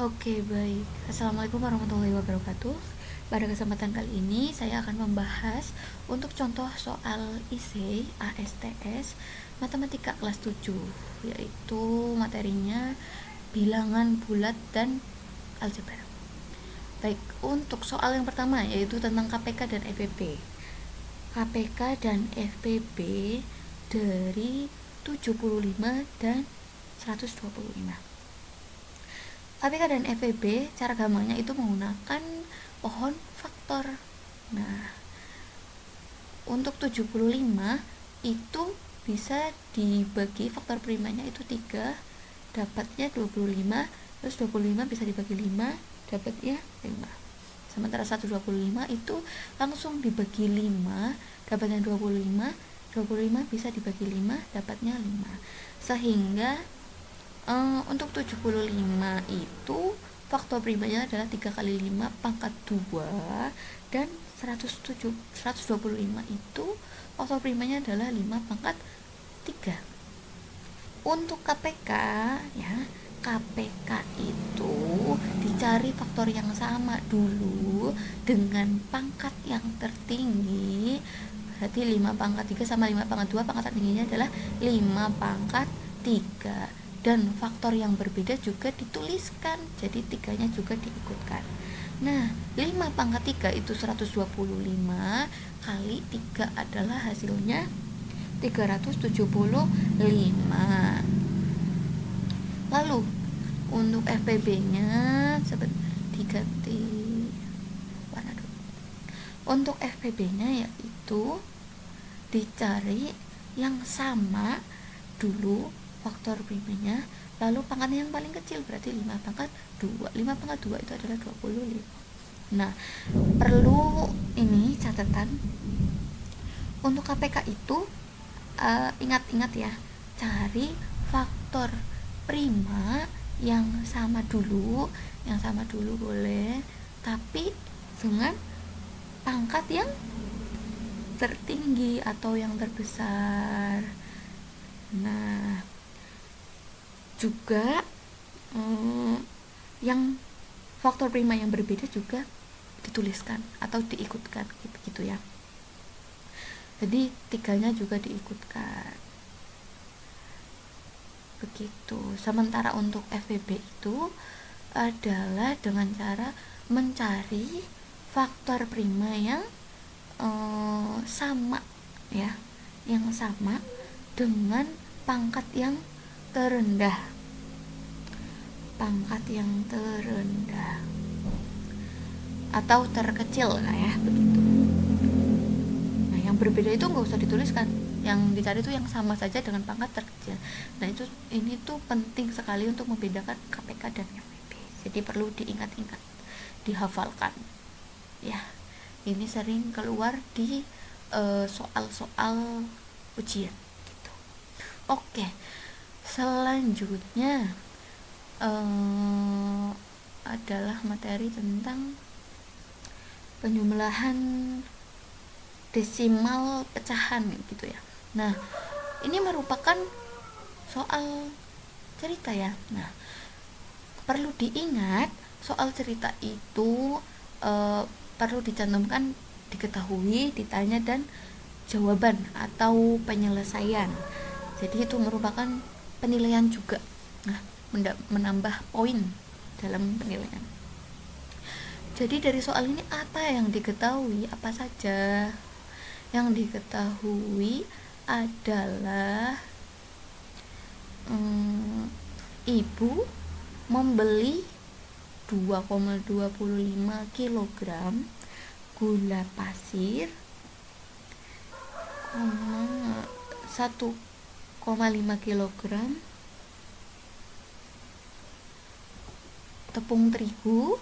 Oke, baik. Assalamualaikum warahmatullahi wabarakatuh. Pada kesempatan kali ini, saya akan membahas untuk contoh soal IC ASTS Matematika kelas 7, yaitu materinya bilangan bulat dan aljabar. Baik, untuk soal yang pertama, yaitu tentang KPK dan FPB. KPK dan FPB dari 75 dan 125. KPK dan FPB cara gampangnya itu menggunakan pohon faktor. Nah, untuk 75 itu bisa dibagi faktor primanya itu 3, dapatnya 25, terus 25 bisa dibagi 5, dapatnya 5. Sementara 125 itu langsung dibagi 5, dapatnya 25, 25 bisa dibagi 5, dapatnya 5. Sehingga untuk 75 itu faktor primanya adalah 3 kali 5 pangkat 2, dan 125 itu faktor primanya adalah 5 pangkat 3. Untuk KPK ya, KPK itu dicari faktor yang sama dulu dengan pangkat yang tertinggi. Berarti 5 pangkat 3 sama 5 pangkat 2, pangkat tertingginya adalah 5 pangkat 3. Dan faktor yang berbeda juga dituliskan, jadi 3-nya juga diikutkan. Nah, 5 pangkat 3 itu 125 kali 3 adalah hasilnya 375. Lalu untuk FPB-nya diganti warna dulu. Untuk FPB-nya yaitu dicari yang sama dulu faktor primanya, lalu pangkatnya yang paling kecil, berarti 5 pangkat 2. 5 pangkat 2 itu adalah 25. Nah, perlu ini catatan. Untuk KPK itu ingat-ingat ya, cari faktor prima yang sama dulu boleh, tapi dengan pangkat yang tertinggi atau yang terbesar. Nah, juga yang faktor prima yang berbeda juga dituliskan atau diikutkan gitu ya. Jadi 3-nya juga diikutkan. Begitu. Sementara untuk FPB itu adalah dengan cara mencari faktor prima yang sama ya, yang sama dengan pangkat yang terendah. Atau terkecil lah ya, begitu. Nah, yang berbeda itu nggak usah dituliskan, yang dicari itu yang sama saja dengan pangkat terkecil. Nah, ini tuh penting sekali untuk membedakan KPK dan FPB. Jadi perlu diingat-ingat, dihafalkan ya. Ini sering keluar di soal-soal ujian gitu. Oke, selanjutnya adalah materi tentang penjumlahan desimal pecahan gitu ya. Nah, ini merupakan soal cerita ya. Nah, perlu diingat soal cerita itu perlu dicantumkan diketahui, ditanya, dan jawaban atau penyelesaian. Jadi itu merupakan penilaian juga. Nah, menambah poin dalam penilaian. Jadi dari soal ini apa yang diketahui? Apa saja? Yang diketahui adalah ibu membeli 2,25 kg gula pasir, 1,5 kg tepung terigu,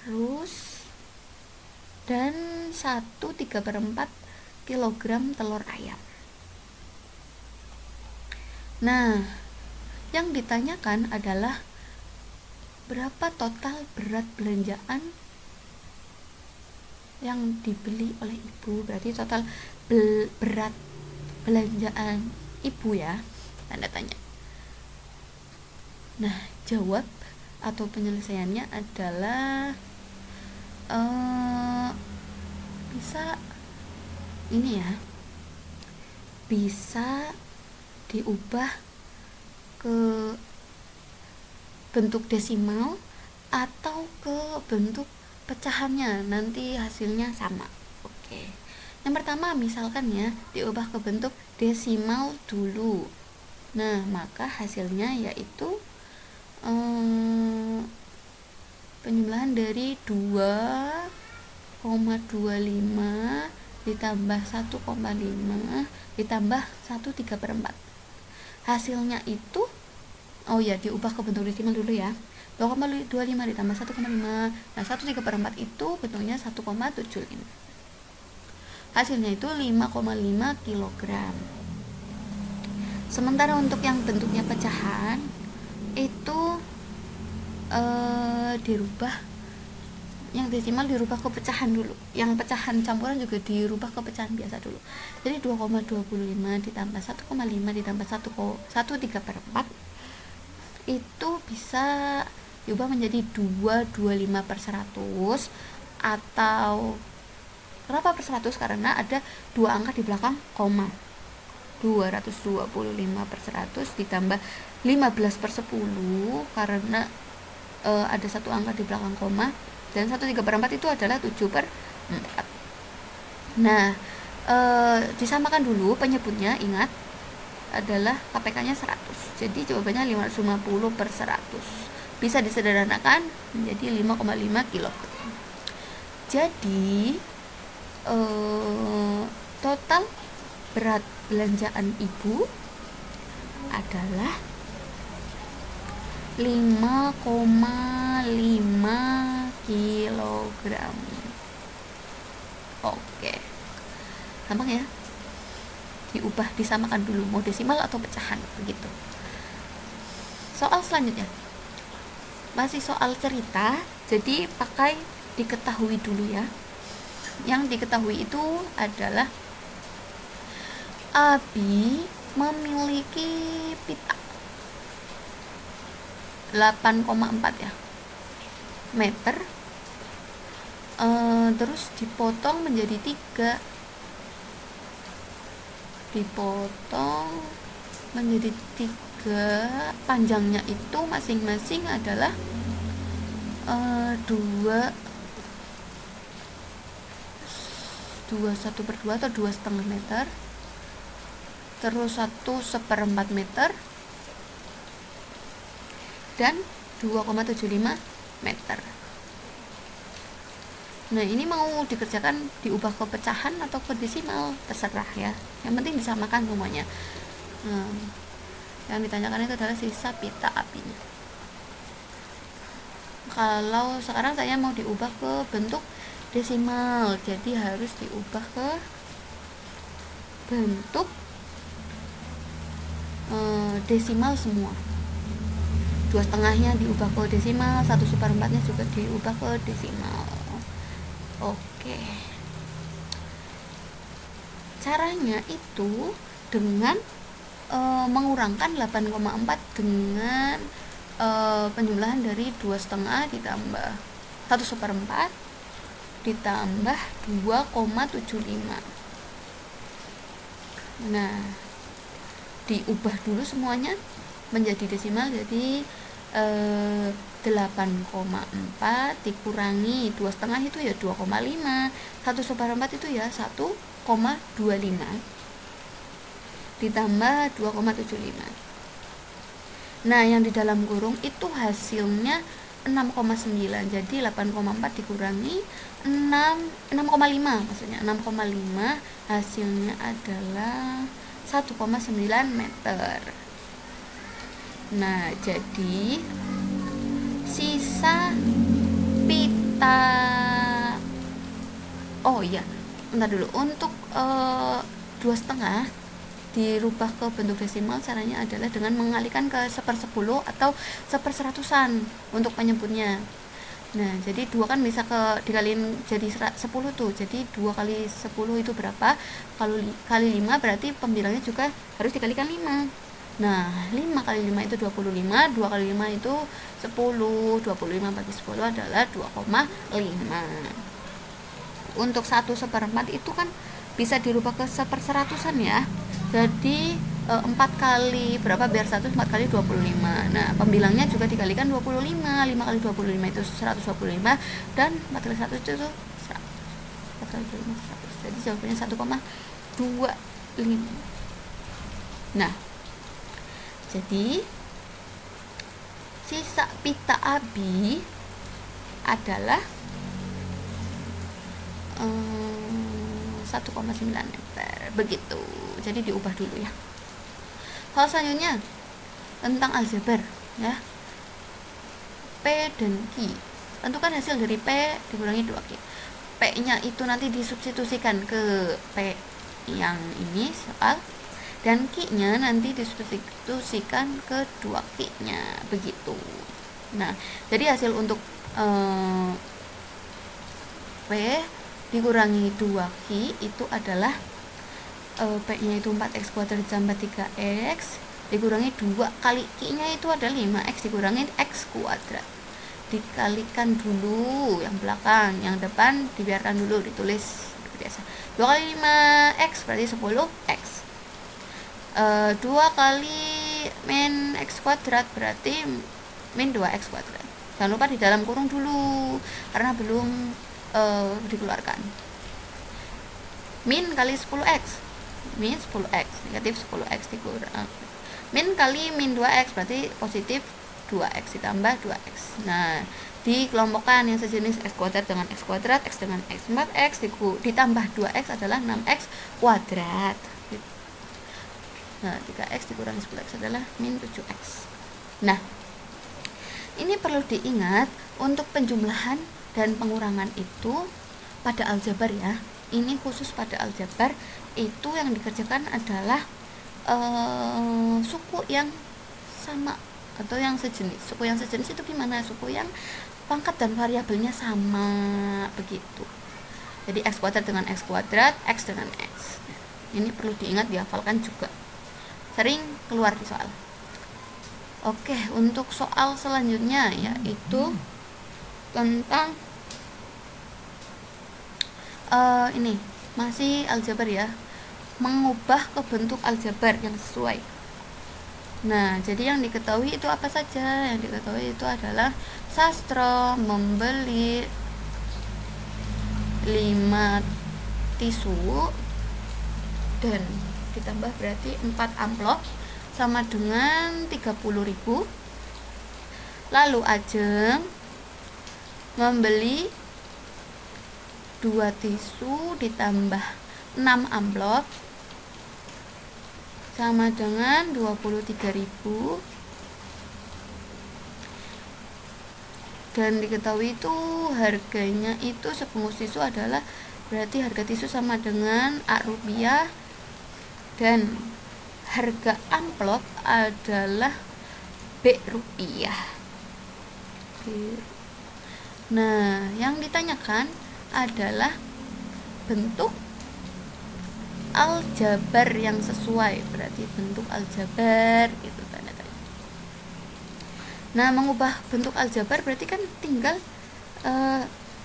terus dan 1/3/4 kg telur ayam. Nah, yang ditanyakan adalah berapa total berat belanjaan yang dibeli oleh ibu. Berarti total berat belanjaan ibu ya, tanda tanya. Nah, jawab atau penyelesaiannya adalah bisa ini ya, bisa diubah ke bentuk desimal atau ke bentuk pecahannya, nanti hasilnya sama. Oke. Yang pertama misalkan ya, diubah ke bentuk desimal dulu. Nah, maka hasilnya yaitu penjumlahan dari 2,25 ditambah 1,5 ditambah 1/3/4. Hasilnya itu diubah ke bentuk desimal dulu ya. 2,25 ditambah 1,5. Nah, 1/3/4 itu bentuknya 1,75. Hasilnya itu 5,5 kg. Sementara untuk yang bentuknya pecahan itu dirubah, yang desimal dirubah ke pecahan dulu, yang pecahan campuran juga dirubah ke pecahan biasa dulu. Jadi 2,25 ditambah 1,5 ditambah 1/3/4 itu bisa diubah menjadi 225/100, atau kenapa per 100? Karena ada dua angka di belakang koma. 225/100 ditambah 15/10 karena ada satu angka di belakang koma, dan 1/3/4 itu adalah 7/4. Nah, disamakan dulu penyebutnya, ingat adalah KPK-nya 100. Jadi jawabannya 550/100. Bisa disederhanakan menjadi 5,5 kg. Jadi total berat belanjaan ibu adalah 5,5 kg. Oke, gampang ya, diubah, disamakan dulu mau desimal atau pecahan begitu. Soal selanjutnya masih soal cerita, jadi pakai diketahui dulu ya. Yang diketahui itu adalah Abi memiliki pita 8,4 ya meter, terus dipotong menjadi 3, panjangnya itu masing-masing adalah 2,1/2 atau 2,5 meter, terus 1/1/4 meter, dan 2,75 meter. Nah, ini mau dikerjakan diubah ke pecahan atau ke desimal, terserah ya, yang penting disamakan semuanya. Yang ditanyakan itu adalah sisa pita apinya. Kalau sekarang saya mau diubah ke bentuk desimal, jadi harus diubah ke bentuk desimal semua. 2/2-nya diubah ke desimal, 1/4-nya juga diubah ke desimal. Oke, caranya itu dengan mengurangkan 8,4 dengan penjumlahan dari 2,5 ditambah 1/4 ditambah 2,75. Nah, diubah dulu semuanya menjadi desimal, jadi 8,4 dikurangi 2,5 itu ya 2,5, 1/4 itu ya 1,25 ditambah 2,75. Nah, yang di dalam kurung itu hasilnya 6,9. Jadi 8,4 dikurangi 6,5 maksudnya 6,5 hasilnya adalah 1,9 meter. Nah, jadi sisa pita, bentar dulu, untuk 2,5 dirubah ke bentuk desimal, caranya adalah dengan mengalihkan ke 1/10 atau 1/100-an untuk penyebutnya. Nah, jadi 2 kan bisa dikaliin jadi 10 tuh, jadi 2 kali 10 itu berapa, kalau kali 5 berarti pembilangnya juga harus dikalikan 5. Nah, 5 kali 5 itu 25, 2 kali 5 itu 10, 25 bagi 10 adalah 2,5. Untuk 1/4 itu kan bisa dirubah ke seperseratusan ya. Jadi 4 kali berapa biar 100, 4 kali 25. Nah, pembilangnya juga dikalikan 25. 5 kali 25 itu 125 dan 4 kali 100 itu 100. 4 kali 25 100. Jadi jawabannya 1,25. Nah, jadi sisa pita abi adalah 1,9 meter begitu. Jadi diubah dulu ya. Hal selanjutnya tentang aljabar ya. P dan Q. Tentukan hasil dari P dikurangi 2Q. P-nya itu nanti disubstitusikan ke P yang ini soal, dan Q-nya nanti disubstitusikan ke 2Q-nya begitu. Nah, jadi hasil untuk P dikurangi 2Q itu adalah P-nya itu 4x kuadrat ditambah 3x dikurangi 2 kali Q-nya itu ada 5x dikurangi x kuadrat. Dikalikan dulu yang belakang, yang depan dibiarkan dulu ditulis biasa. 2 kali 5x berarti 10x. 2 kali min x kuadrat berarti min 2x kuadrat. Jangan lupa di dalam kurung dulu karena belum dikeluarkan. Min kali 10x, min 10x, negatif 10x dikurang. Min kali min 2x berarti positif 2x ditambah 2x. Nah, dikelompokkan yang sejenis x kuadrat dengan x kuadrat, x dengan x. 4x ditambah 2x adalah 6x kuadrat. Nah, 3x dikurangi 10x adalah min 7x. Nah, ini perlu diingat untuk penjumlahan dan pengurangan itu pada aljabar ya. Ini khusus pada aljabar, itu yang dikerjakan adalah suku yang sama atau yang sejenis. Suku yang sejenis itu gimana? Suku yang pangkat dan variabelnya sama begitu. Jadi x kuadrat dengan x kuadrat, x dengan x. Ini perlu diingat, dihafalkan juga. Sering keluar di soal. Oke, untuk soal selanjutnya yaitu tentang ini masih aljabar ya, mengubah ke bentuk aljabar yang sesuai. Nah, jadi yang diketahui itu apa saja? Yang diketahui itu adalah Sastro membeli 5 tisu dan ditambah berarti 4 amplop sama dengan 30.000. Lalu Ajeng membeli 2 tisu ditambah 6 amplop sama dengan 23.000, dan diketahui itu harganya itu sebungkus tisu adalah berarti harga tisu sama dengan Rp, dan harga amplop adalah Rp. Nah, yang ditanyakan adalah bentuk aljabar yang sesuai, berarti bentuk aljabar itu tanda-tanda. Nah, mengubah bentuk aljabar berarti kan tinggal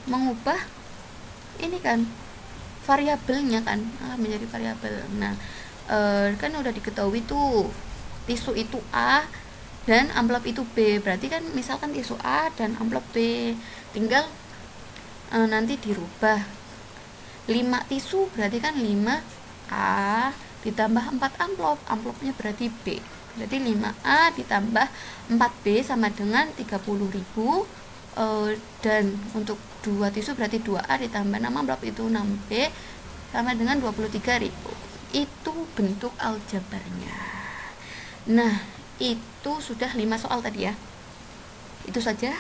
mengubah ini kan variabelnya kan menjadi variabel. Nah, kan udah diketahui tuh tisu itu A dan amplop itu B, berarti kan misalkan tisu A dan amplop B, tinggal nanti dirubah 5 tisu berarti kan 5 A ditambah 4 amplop, amplopnya berarti B, berarti 5A ditambah 4B sama dengan 30.000, dan untuk 2 tisu berarti 2A ditambah 6 amplop itu 6B sama dengan 23.000. Itu bentuk aljabarnya. Nah, itu sudah 5 soal tadi ya. Itu saja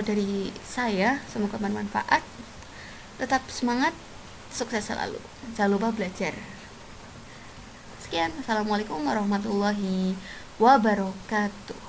dari saya, semoga bermanfaat. Tetap semangat, sukses selalu, jangan lupa belajar. Sekian, assalamualaikum warahmatullahi wabarakatuh.